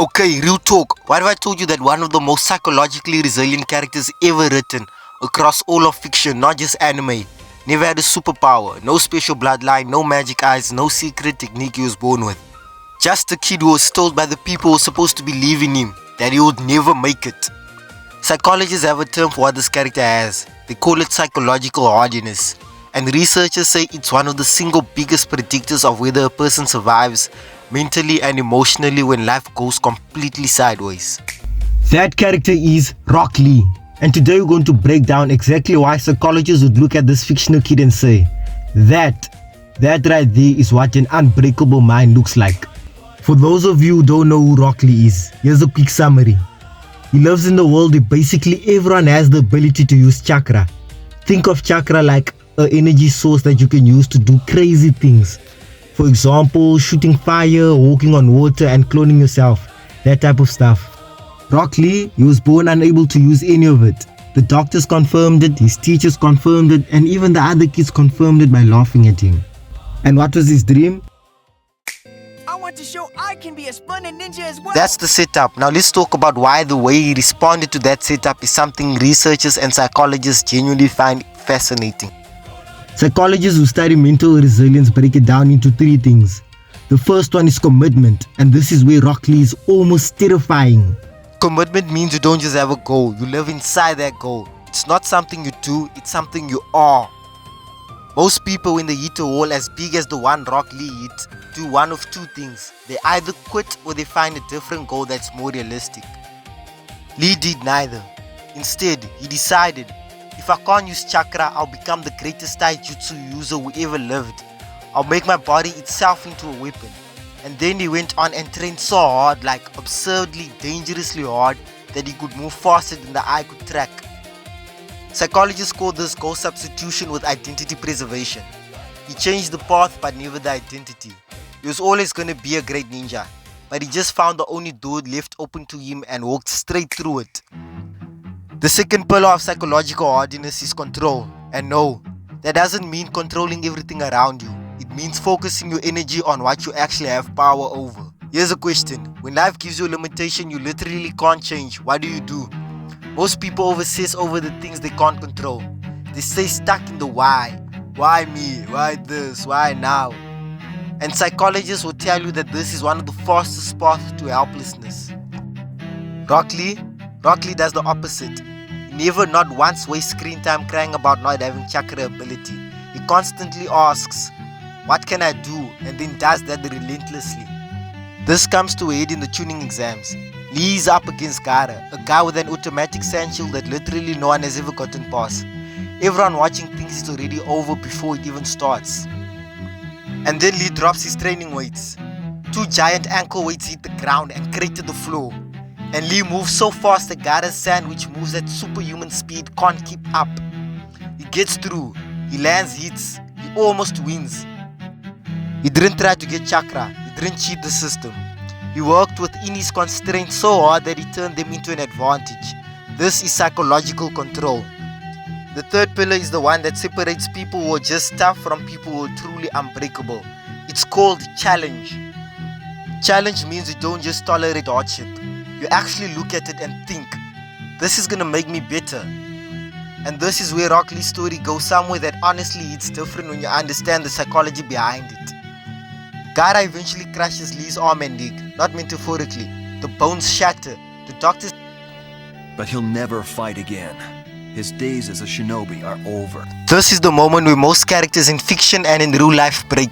Okay, real talk. What if I told you that one of the most psychologically resilient characters ever written across all of fiction, not just anime, never had a superpower, no special bloodline, no magic eyes, no secret technique he was born with. Just a kid who was told by the people who were supposed to believe in him that he would never make it. Psychologists have a term for what this character has. They call it psychological hardiness. And researchers say it's one of the single biggest predictors of whether a person survives mentally and emotionally when life goes completely sideways. That character is Rocklee. And today we're going to break down exactly why psychologists would look at this fictional kid and say, that right there is what an unbreakable mind looks like. For those of you who don't know who Rocklee is, here's a quick summary. He lives in a world where basically everyone has the ability to use chakra. Think of chakra like an energy source that you can use to do crazy things. For example, shooting fire, walking on water and cloning yourself. That type of stuff. Rocklee, he was born unable to use any of it. The doctors confirmed it, his teachers confirmed it, and even the other kids confirmed it by laughing at him. And what was his dream? I want to show I can be a splendid ninja as well. That's the setup. Now let's talk about why the way he responded to that setup is something researchers and psychologists genuinely find fascinating. Psychologists who study mental resilience break it down into three things. The first one is commitment, and this is where Rocklee is almost terrifying. Commitment means you don't just have a goal, you live inside that goal. It's not something you do, it's something you are. Most people, when they hit a wall as big as the one Rocklee hit, do one of two things. They either quit or they find a different goal that's more realistic. Lee did neither. Instead, he decided, if I can't use chakra, I'll become the greatest taijutsu user who ever lived. I'll make my body itself into a weapon. And then he went on and trained so hard, like absurdly, dangerously hard, that he could move faster than the eye could track. Psychologists call this goal substitution with identity preservation. He changed the path but never the identity. He was always going to be a great ninja, but he just found the only door left open to him and walked straight through it. The second pillar of psychological hardiness is control. And no, that doesn't mean controlling everything around you. It means focusing your energy on what you actually have power over. Here's a question. When life gives you a limitation you literally can't change, what do? Most people obsess over the things they can't control. They stay stuck in the why. Why me? Why this? Why now? And psychologists will tell you that this is one of the fastest paths to helplessness. Rocklee does the opposite. He never not once wastes screen time crying about not having chakra ability. He constantly asks, what can I do? And then does that relentlessly. This comes to a head in the tuning exams. Lee is up against Gara, a guy with an automatic sand shield that literally no one has ever gotten past. Everyone watching thinks it's already over before it even starts. And then Lee drops his training weights. 2 giant ankle weights hit the ground and crater the floor. And Lee moves so fast that Gara's sand, which moves at superhuman speed, can't keep up. He gets through, he lands hits, he almost wins. He didn't try to get chakra, he didn't cheat the system. He worked within his constraints so hard that he turned them into an advantage. This is psychological control. The third pillar is the one that separates people who are just tough from people who are truly unbreakable. It's called challenge. Challenge means you don't just tolerate hardship. You actually look at it and think, this is gonna make me better. And this is where Rocklee's story goes somewhere that honestly it's different when you understand the psychology behind it. Gara eventually crushes Lee's arm and leg, not metaphorically. The bones shatter. The doctors... But he'll never fight again. His days as a shinobi are over. This is the moment where most characters in fiction and in real life break.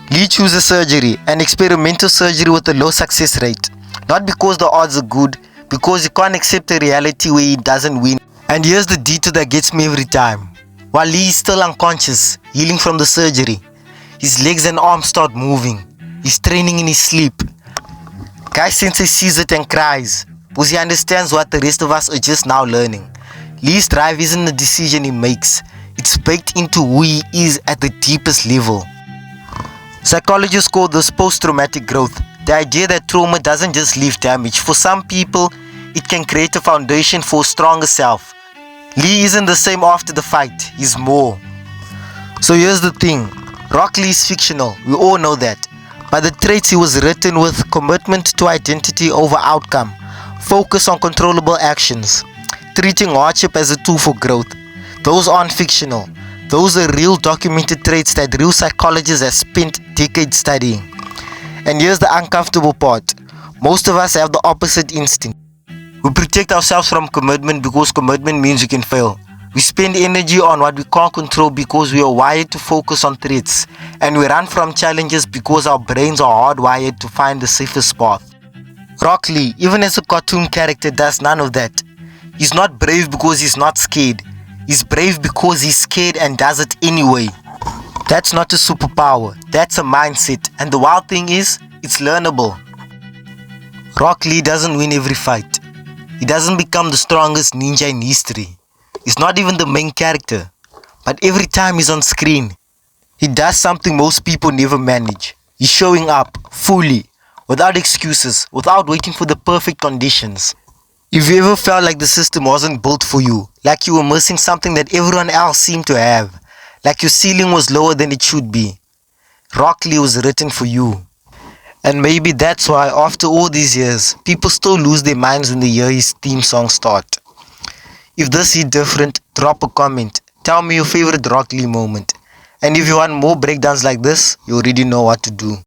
Lee chooses surgery, an experimental surgery with a low success rate. Not because the odds are good, because he can't accept a reality where he doesn't win. And here's the detail that gets me every time. While Lee is still unconscious, healing from the surgery, his legs and arms start moving. He's training in his sleep. Guy Sensei sees it and cries, because he understands what the rest of us are just now learning. Lee's drive isn't a decision he makes. It's baked into who he is at the deepest level. Psychologists call this post-traumatic growth. The idea that trauma doesn't just leave damage. For some people, it can create a foundation for a stronger self. Lee isn't the same after the fight. He's more. So here's the thing. Rocklee is fictional, we all know that. But the traits he was written with: commitment to identity over outcome, focus on controllable actions, treating hardship as a tool for growth. Those aren't fictional. Those are real documented traits that real psychologists have spent decades studying. And here's the uncomfortable part. Most of us have the opposite instinct. We protect ourselves from commitment because commitment means we can fail. We spend energy on what we can't control because we are wired to focus on threats. And we run from challenges because our brains are hardwired to find the safest path. Rocklee, even as a cartoon character, does none of that. He's not brave because he's not scared. He's brave because he's scared and does it anyway. That's not a superpower, that's a mindset. And the wild thing is, it's learnable. Rocklee doesn't win every fight. He doesn't become the strongest ninja in history. He's not even the main character. But every time he's on screen, he does something most people never manage. He's showing up fully, without excuses, without waiting for the perfect conditions. If you ever felt like the system wasn't built for you, like you were missing something that everyone else seemed to have, like your ceiling was lower than it should be, Rocklee was written for you. And maybe that's why after all these years, people still lose their minds when they hear his theme song start. If this is different, drop a comment. Tell me your favorite Rocklee moment. And if you want more breakdowns like this, you already know what to do.